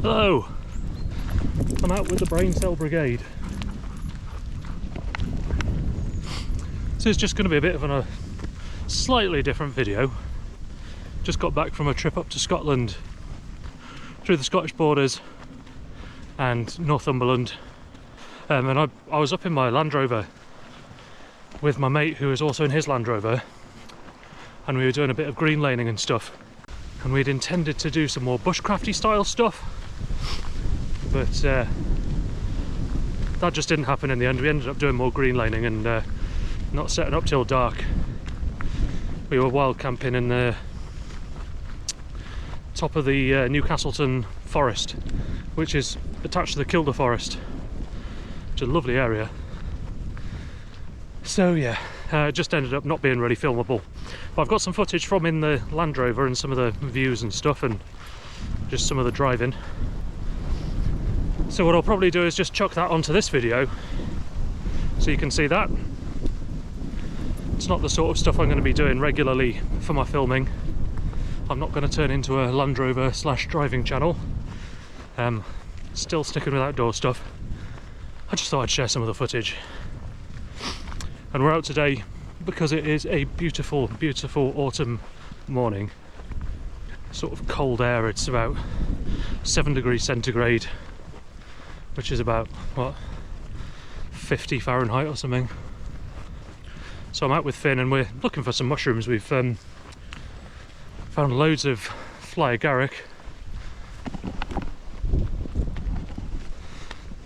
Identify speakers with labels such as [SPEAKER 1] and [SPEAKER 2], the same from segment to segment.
[SPEAKER 1] Hello! I'm out with the Brain Cell Brigade. This is just going to be a bit of a slightly different video. Just got back from a trip up to Scotland through the Scottish Borders and Northumberland, and I was up in my Land Rover with my mate who was also in his Land Rover, and we were doing a bit of green laning and stuff, and we'd intended to do some more bushcrafty style stuff, but that just didn't happen in the end. We ended up doing more green laning and not setting up till dark. We were wild camping in the top of the Newcastleton forest, which is attached to the Keela forest, which is a lovely area. So yeah, it just ended up not being really filmable. But I've got some footage from in the Land Rover and some of the views and stuff, and just some of the driving. So what I'll probably do is just chuck that onto this video so you can see that. It's not the sort of stuff I'm going to be doing regularly for my filming. I'm not going to turn into a Land Rover / driving channel. Still sticking with outdoor stuff. I just thought I'd share some of the footage. And we're out today because it is a beautiful, beautiful autumn morning. Sort of cold air. It's about 7 degrees centigrade, which is about, what, 50 Fahrenheit or something. So I'm out with Finn and we're looking for some mushrooms. We've found loads of fly agaric,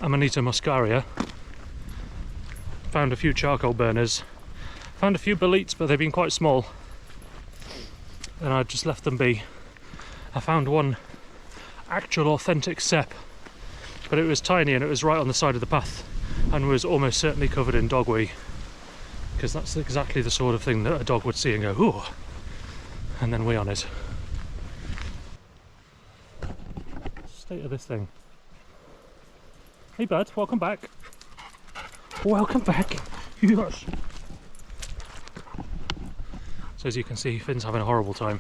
[SPEAKER 1] Amanita Muscaria, found a few charcoal burners, found a few boletes, but they've been quite small and I just left them be. I found one actual authentic cep, but it was tiny and it was right on the side of the path and was almost certainly covered in dogweed, because that's exactly the sort of thing that a dog would see and go, ooh, and then wee on it. State of this thing. Hey bud, welcome back. Welcome back. Yes. So as you can see, Finn's having a horrible time.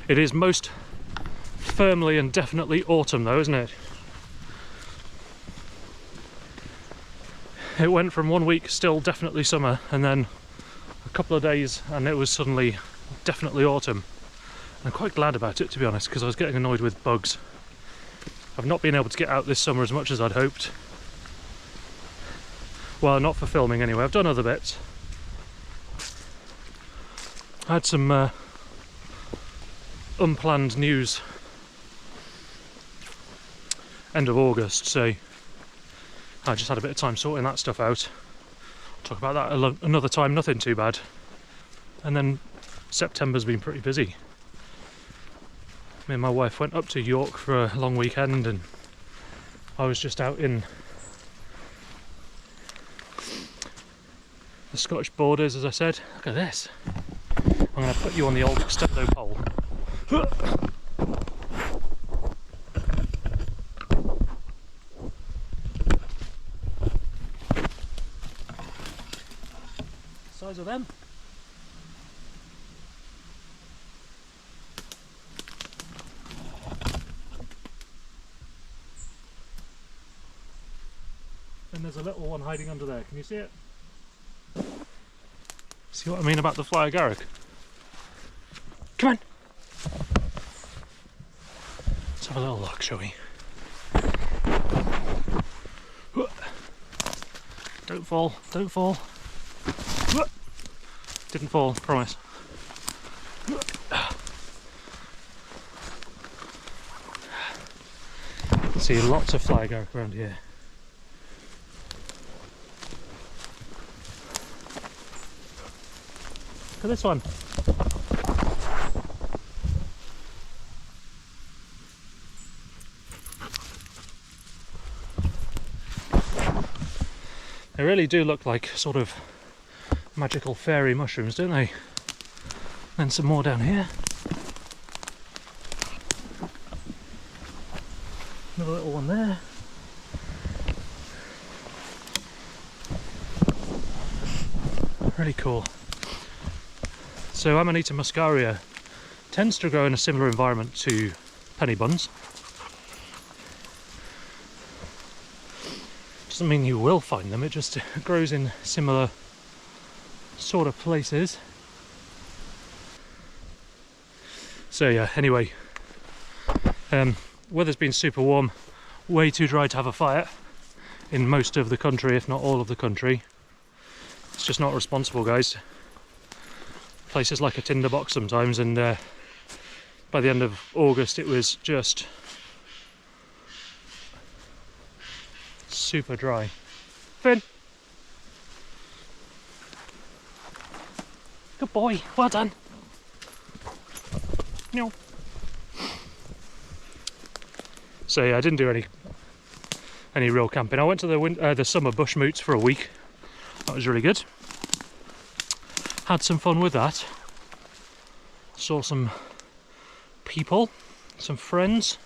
[SPEAKER 1] It is most firmly and definitely autumn though, isn't it? It went from 1 week still definitely summer, and then a couple of days and it was suddenly definitely autumn. I'm quite glad about it, to be honest, because I was getting annoyed with bugs. I've not been able to get out this summer as much as I'd hoped. Well, not for filming anyway. I've done other bits. I had some unplanned news end of August, so I just had a bit of time sorting that stuff out. Talk about that another time, nothing too bad. And then September's been pretty busy. Me and my wife went up to York for a long weekend and I was just out in the Scottish Borders, as I said. Look at this. I'm going to put you on the old extendo pole. Size of them. And there's a little one hiding under there. Can you see it? See what I mean about the fly agaric? Come on! Let's have a little look, shall we? Don't fall, don't fall. Didn't fall, promise. See lots of fly agaric around here. Look at this one. They really do look like sort of magical fairy mushrooms, don't they? Then some more down here. Another little one there. Really cool. So Amanita Muscaria tends to grow in a similar environment to penny buns. Doesn't mean you will find them, it just grows in similar sort of places. So yeah, anyway, weather's been super warm, way too dry to have a fire in most of the country, if not all of the country. It's just not responsible, guys. Places like a tinderbox sometimes, and by the end of August it was just super dry. Finn! Good boy, well done! No. So yeah, I didn't do any real camping. I went to the summer bush moots for a week. That was really good. Had some fun with that. Saw some people, some friends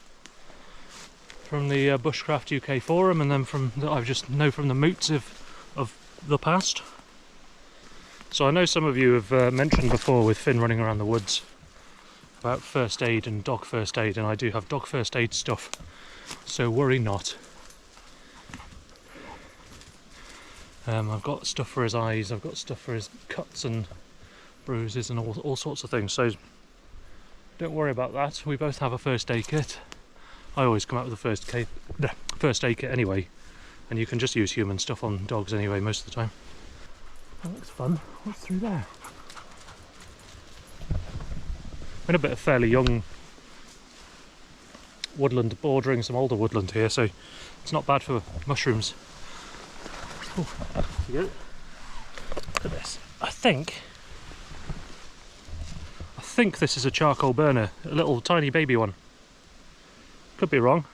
[SPEAKER 1] from the Bushcraft UK forum, and then from that I just know from the moots of the past. So I know some of you have mentioned before with Finn running around the woods about first aid and dog first aid, and I do have dog first aid stuff, so worry not. I've got stuff for his eyes, I've got stuff for his cuts and bruises and all sorts of things, so don't worry about that. We both have a first aid kit. I always come out with a first aid kit anyway, and you can just use human stuff on dogs anyway most of the time. That looks fun. What's through there? I'm in a bit of fairly young woodland bordering some older woodland here, so it's not bad for mushrooms. Ooh, look at this. I think this is a charcoal burner, a little tiny baby one. Could be wrong.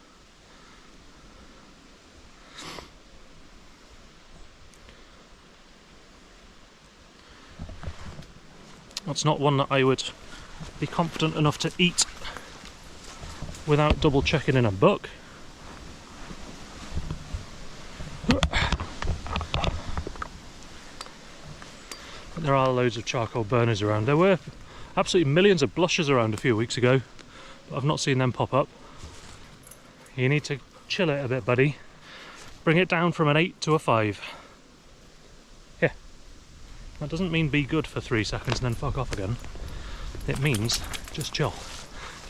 [SPEAKER 1] That's not one that I would be confident enough to eat without double checking in a book. There are loads of charcoal burners around. There were absolutely millions of blushes around a few weeks ago, but I've not seen them pop up. You need to chill it a bit, buddy. Bring it down from an 8 to a 5. Yeah. That doesn't mean be good for 3 seconds and then fuck off again. It means just chill.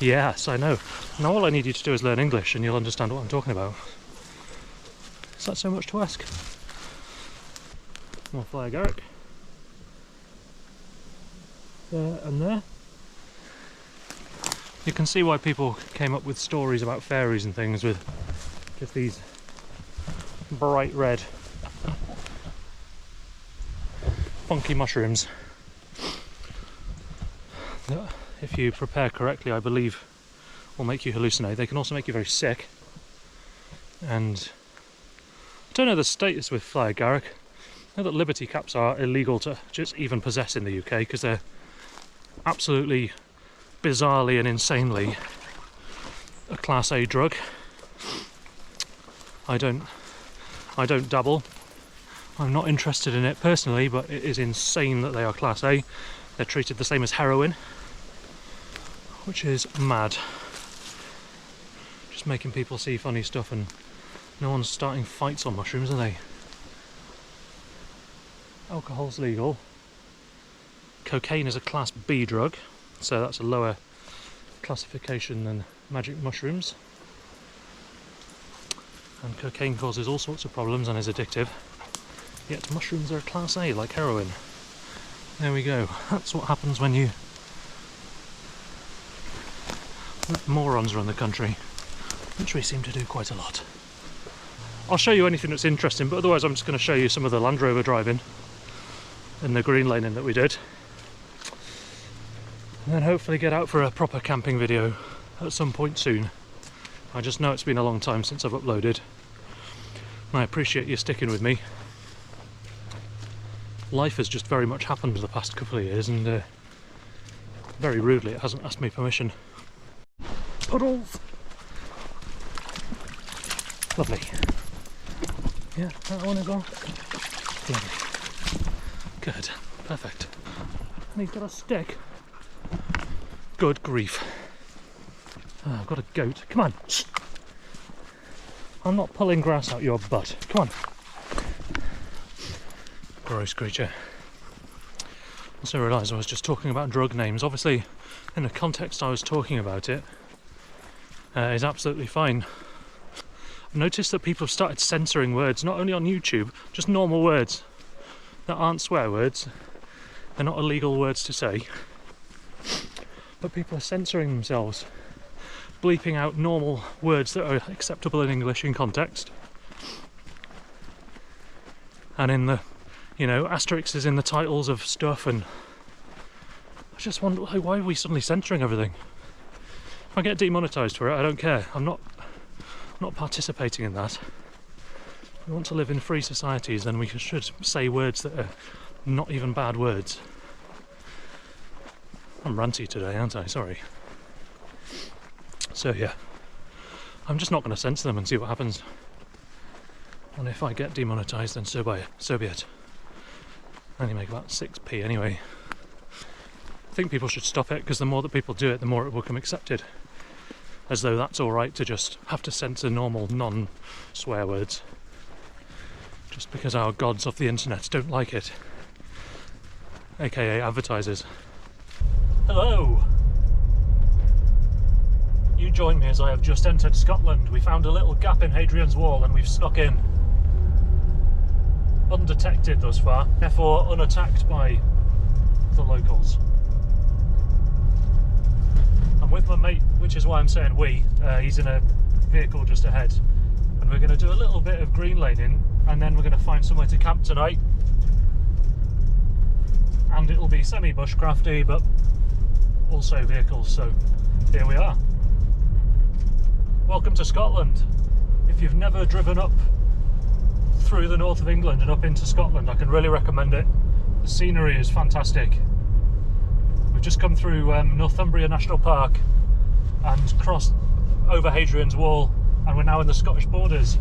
[SPEAKER 1] Yes, I know. Now all I need you to do is learn English and you'll understand what I'm talking about. Is that so much to ask? More fly agaric. There and there. You can see why people came up with stories about fairies and things with just these bright red funky mushrooms that, if you prepare correctly, I believe will make you hallucinate. They can also make you very sick, and I don't know the status with fly agaric. I know that liberty caps are illegal to just even possess in the UK because they're absolutely bizarrely and insanely a Class A drug. I don't dabble. I'm not interested in it personally, but it is insane that they are Class A. They're treated the same as heroin, which is mad. Just making people see funny stuff, and no one's starting fights on mushrooms, are they? Alcohol's legal. Cocaine is a Class B drug, so that's a lower classification than magic mushrooms. And cocaine causes all sorts of problems and is addictive. Yet mushrooms are a Class A, like heroin. There we go. That's what happens when you let morons run the country, which we seem to do quite a lot. I'll show you anything that's interesting, but otherwise I'm just going to show you some of the Land Rover driving and the green laning that we did. And then hopefully get out for a proper camping video at some point soon. I just know it's been a long time since I've uploaded. And I appreciate you sticking with me. Life has just very much happened the past couple of years, and very rudely it hasn't asked me permission. Puddles! Lovely. Yeah, that one as well. Lovely. Good. Perfect. And he's got a stick. Good grief. Oh, I've got a goat. Come on. I'm not pulling grass out your butt. Come on. Gross creature. Also realised I was just talking about drug names. Obviously, in the context I was talking about it, is absolutely fine. I've noticed that people have started censoring words, not only on YouTube, just normal words that aren't swear words. They're not illegal words to say. But people are censoring themselves, bleeping out normal words that are acceptable in English in context. And in the, you know, asterisks in the titles of stuff, and I just wonder, like, why are we suddenly censoring everything? If I get demonetised for it, I don't care. I'm not participating in that. If we want to live in free societies, then we should say words that are not even bad words. I'm ranty today, aren't I? Sorry. So yeah, I'm just not going to censor them and see what happens. And if I get demonetised, then so be it. I only make about 6p anyway. I think people should stop it, because the more that people do it, the more it will become accepted. As though that's alright to just have to censor normal, non-swear words. Just because our gods of the internet don't like it. AKA advertisers. Hello! You join me as I have just entered Scotland. We found a little gap in Hadrian's Wall and we've snuck in. Undetected thus far, therefore unattacked by the locals. I'm with my mate, which is why I'm saying we. He's in a vehicle just ahead. And we're going to do a little bit of green laning, and then we're going to find somewhere to camp tonight. And it'll be semi-bushcrafty, but also vehicles, so here we are. Welcome to Scotland. If you've never driven up through the north of England and up into Scotland, I can really recommend it. The scenery is fantastic. We've just come through Northumbria National Park and crossed over Hadrian's Wall, and we're now in the Scottish Borders.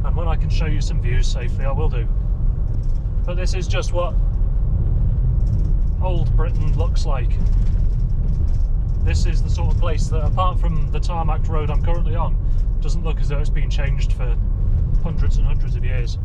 [SPEAKER 1] And when I can show you some views safely, I will do. But this is just what old Britain looks like. This is the sort of place that, apart from the tarmac road I'm currently on, doesn't look as though it's been changed for hundreds and hundreds of years.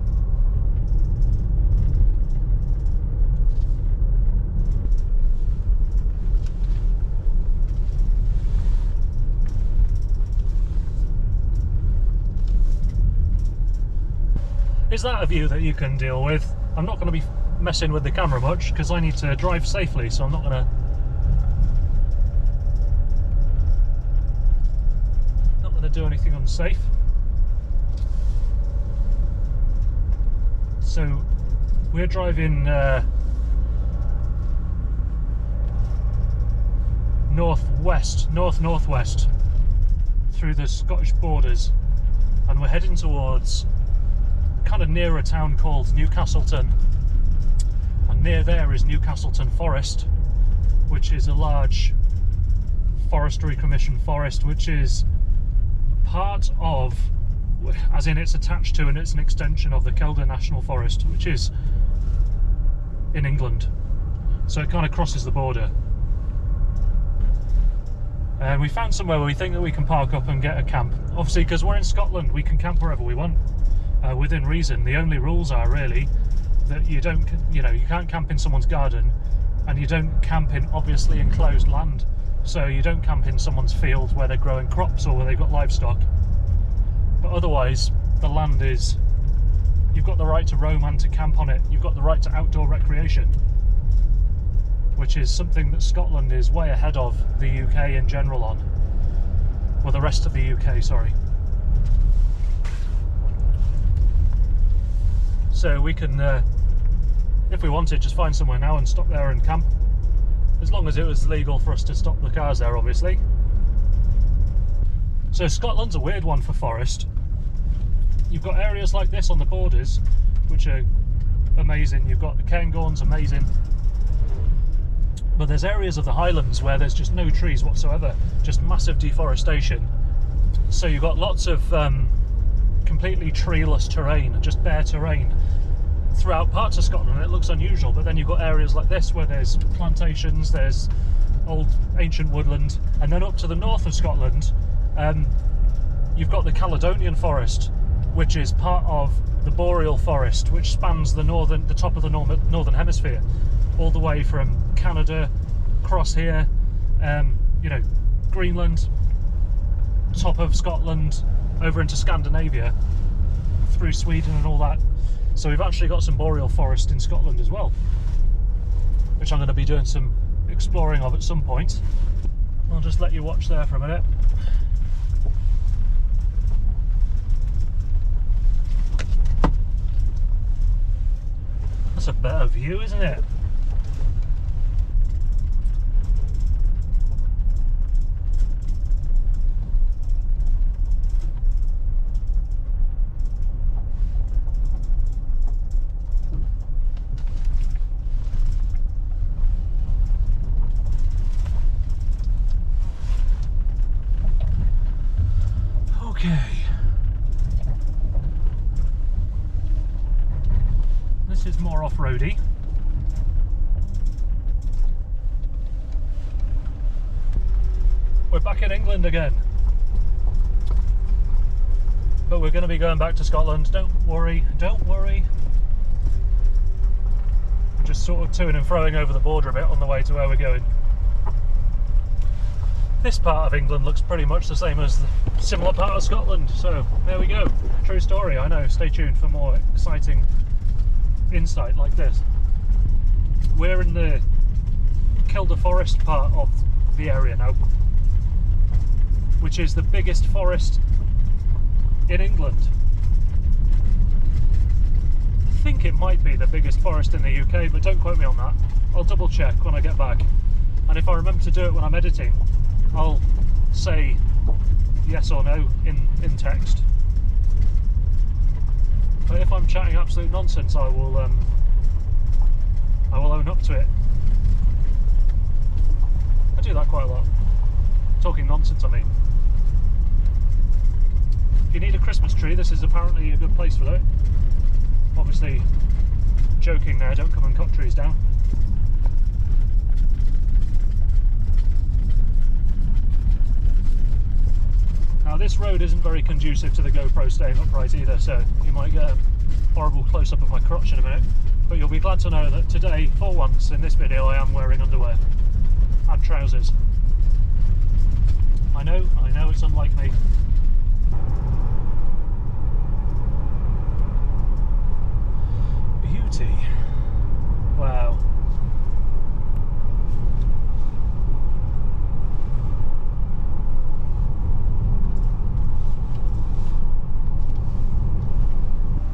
[SPEAKER 1] Is that a view that you can deal with? I'm not going to be messing with the camera much because I need to drive safely, so I'm not going to do anything unsafe. So we're driving northwest through the Scottish Borders, and we're heading towards kind of near a town called Newcastleton, and near there is Newcastleton Forest, which is a large forestry commission forest, which is part of, as in it's attached to and it's an extension of the Keela National Forest, which is in England, so it kind of crosses the border. And we found somewhere where we think that we can park up and get a camp. Obviously, because we're in Scotland, we can camp wherever we want. Within reason. The only rules are really that you don't, you can't camp in someone's garden, and you don't camp in obviously enclosed land. So you don't camp in someone's field where they're growing crops or where they've got livestock. But otherwise, the land is, you've got the right to roam and to camp on it. You've got the right to outdoor recreation, which is something that Scotland is way ahead of the UK in general on. Well, the rest of the UK, sorry. So we can, if we wanted, just find somewhere now and stop there and camp. As long as it was legal for us to stop the cars there, obviously. So Scotland's a weird one for forest. You've got areas like this on the borders, which are amazing. You've got the Cairngorms, amazing. But there's areas of the Highlands where there's just no trees whatsoever, just massive deforestation. So you've got lots of completely treeless terrain, just bare terrain. throughout parts of Scotland and it looks unusual, but then you've got areas like this where there's plantations, there's old ancient woodland, and then up to the north of Scotland you've got the Caledonian forest, which is part of the boreal forest, which spans the top of the northern hemisphere, all the way from Canada across here, you know, Greenland, top of Scotland, over into Scandinavia, through Sweden and all that. So we've actually got some boreal forest in Scotland as well, which I'm going to be doing some exploring of at some point. I'll just let you watch there for a minute. That's a better view, isn't it? Okay. This is more off-roady. We're back in England again. But we're going to be going back to Scotland. Don't worry, don't worry. I'm just sort of toing and froing over the border a bit on the way to where we're going. This part of England looks pretty much the same as the similar part of Scotland, so there we go. True story, I know. Stay tuned for more exciting insight like this. We're in the Kielder Forest part of the area now, which is the biggest forest in England. I think it might be the biggest forest in the UK, but don't quote me on that. I'll double check when I get back, and if I remember to do it when I'm editing, I'll say yes or no in text. But if I'm chatting absolute nonsense, I will own up to it. I do that quite a lot. Talking nonsense, I mean. If you need a Christmas tree, this is apparently a good place for it. Obviously, joking there, don't come and cut trees down. Now this road isn't very conducive to the GoPro staying upright either, so you might get a horrible close-up of my crotch in a minute, but you'll be glad to know that today, for once in this video, I am wearing underwear and trousers. I know, it's unlike me. Beauty. Wow.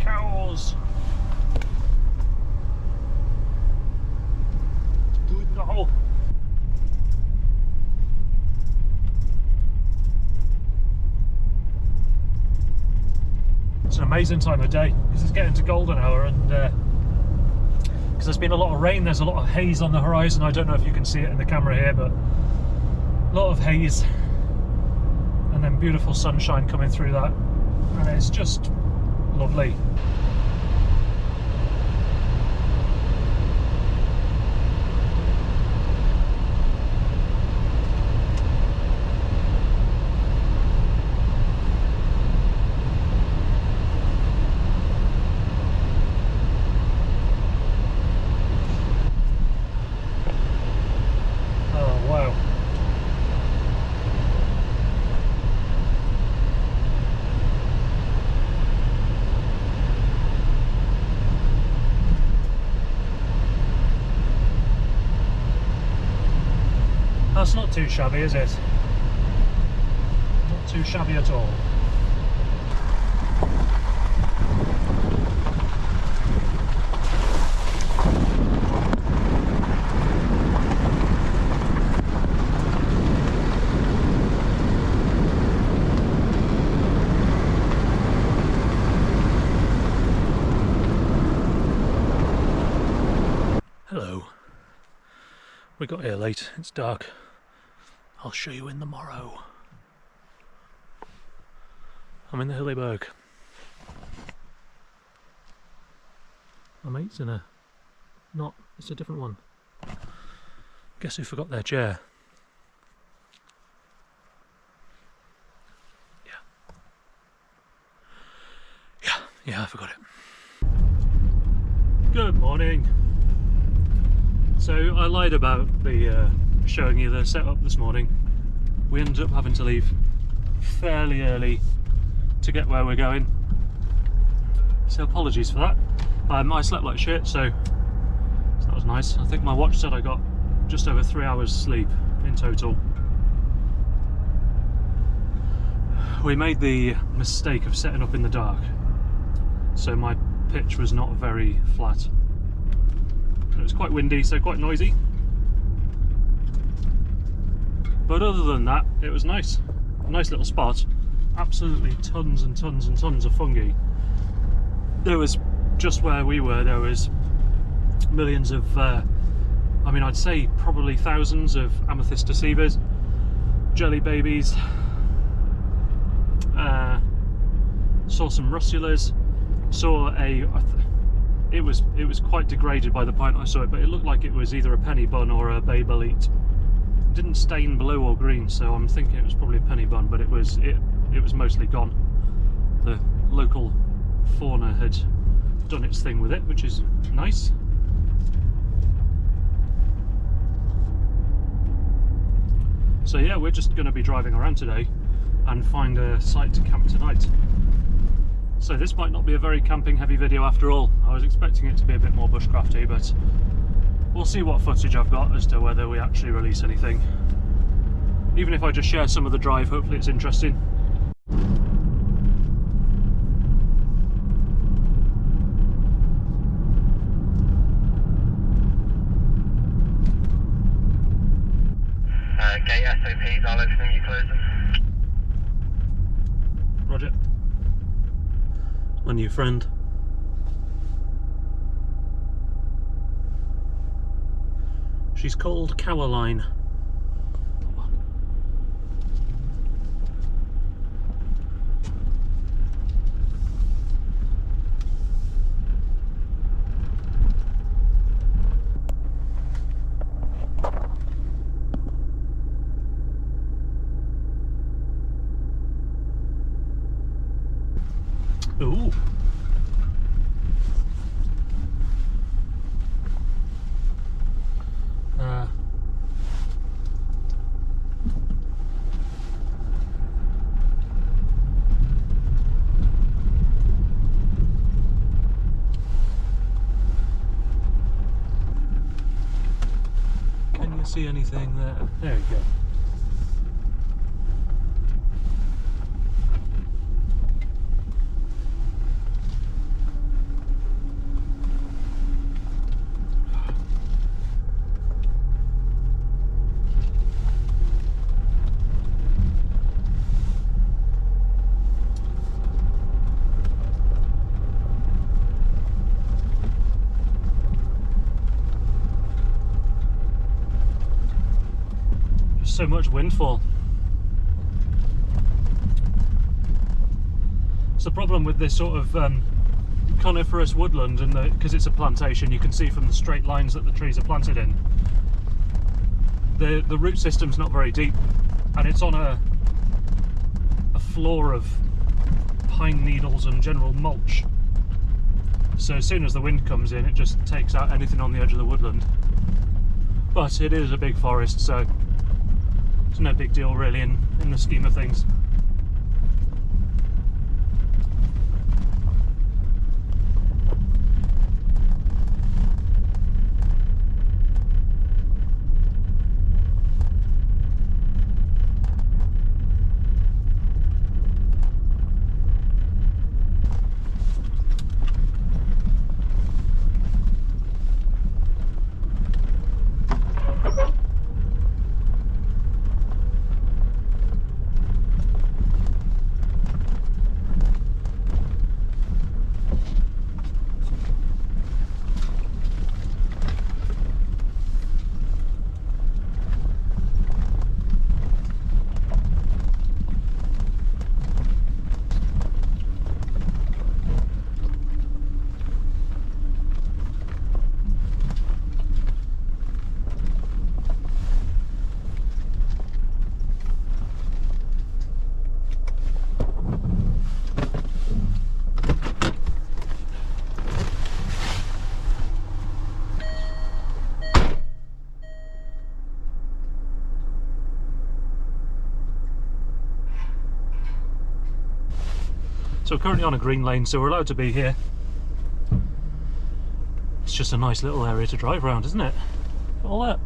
[SPEAKER 1] Cows. No. It's an amazing time of day because it's getting to golden hour, and because there's been a lot of rain, there's a lot of haze on the horizon. I don't know if you can see it in the camera here, but a lot of haze and then beautiful sunshine coming through that, and it's just lovely. That's not too shabby, is it? Not too shabby at all. Hello. We got here late, it's dark. I'll show you in the morrow. I'm in the Hillyberg. My mate's in a... not, it's a different one. Guess who forgot their chair? Yeah, I forgot it. Good morning. So I lied about the showing you the setup this morning. We ended up having to leave fairly early to get where we're going. So apologies for that. I slept like shit, so that was nice. I think my watch said I got just over 3 hours sleep in total. We made the mistake of setting up in the dark, so my pitch was not very flat. It was quite windy, so quite noisy. But other than that, it was nice. A nice little spot. Absolutely tons and tons and tons of fungi. There was, just where we were, there was millions of, I mean, I'd say probably thousands of amethyst deceivers, jelly babies, saw some russulas, saw it was quite degraded by the point I saw it, but it looked like it was either a penny bun or a bay bolete. It didn't stain blue or green, so I'm thinking it was probably a penny bun, but it was mostly gone. The local fauna had done its thing with it, which is nice. So yeah, we're just going to be driving around today and find a site to camp tonight. So this might not be a very camping heavy video after all. I was expecting it to be a bit more bushcrafty, but we'll see what footage I've got as to whether we actually release anything. Even if I just share some of the drive, hopefully it's interesting.
[SPEAKER 2] Gate SOPs, I'll open them, you close them.
[SPEAKER 1] Roger. My new friend. She's called Caroline. Ooh. Can you see anything there? There you go. So much windfall. It's the problem with this sort of coniferous woodland, and because it's a plantation, you can see from the straight lines that the trees are planted in. The root system's not very deep, and it's on a floor of pine needles and general mulch. So as soon as the wind comes in, it just takes out anything on the edge of the woodland. But it is a big forest, so it's no big deal really in the scheme of things. So we're currently on a green lane, so we're allowed to be here. It's just a nice little area to drive around, isn't it? Look at all that.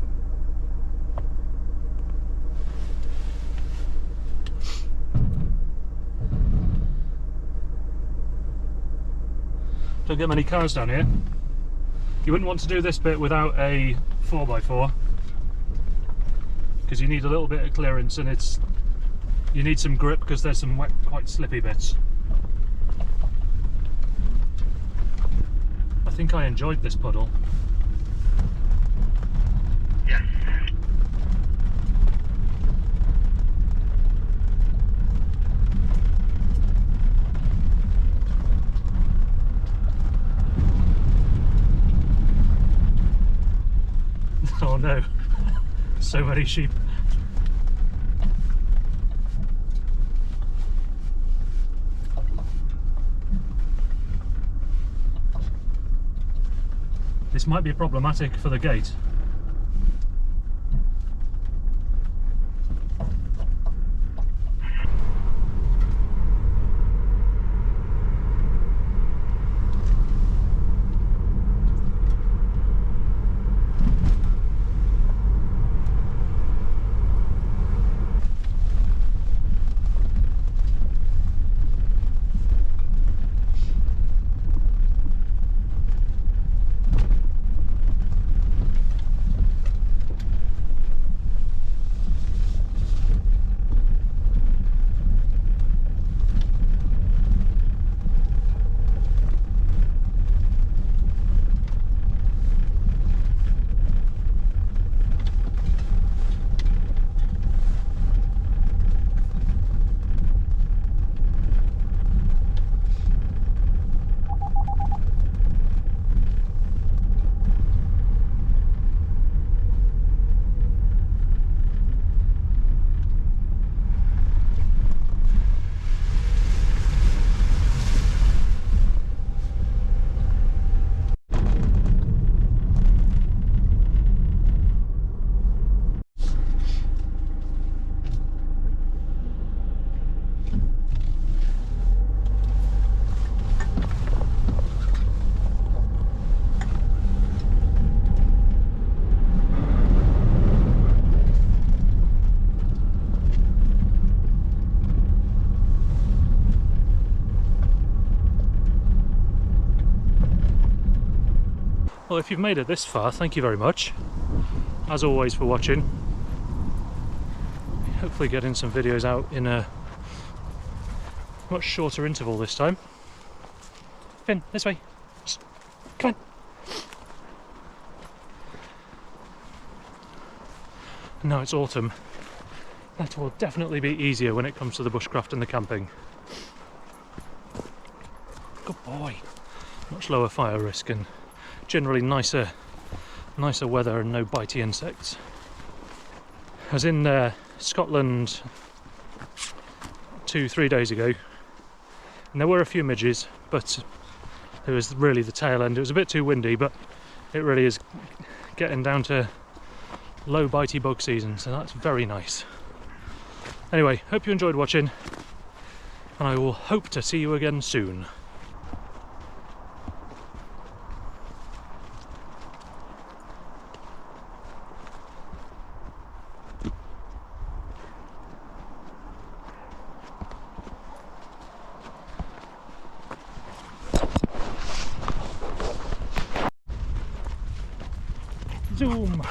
[SPEAKER 1] Don't get many cars down here. You wouldn't want to do this bit without a 4x4 because you need a little bit of clearance, and you need some grip because there's some wet, quite slippy bits. I think I enjoyed this puddle.
[SPEAKER 2] Yes.
[SPEAKER 1] Oh no, so many sheep. This might be problematic for the gate. Well, if you've made it this far, thank you very much, as always, for watching. Hopefully getting some videos out in a much shorter interval this time. Finn, this way. Come on. Now it's autumn. That will definitely be easier when it comes to the bushcraft and the camping. Good boy. Much lower fire risk and generally nicer weather and no bitey insects. I was in Scotland 2-3 days ago, and there were a few midges, but it was really the tail end. It was a bit too windy, but it really is getting down to low bitey bug season, so that's very nice. Anyway, hope you enjoyed watching, and I will hope to see you again soon. Zoom!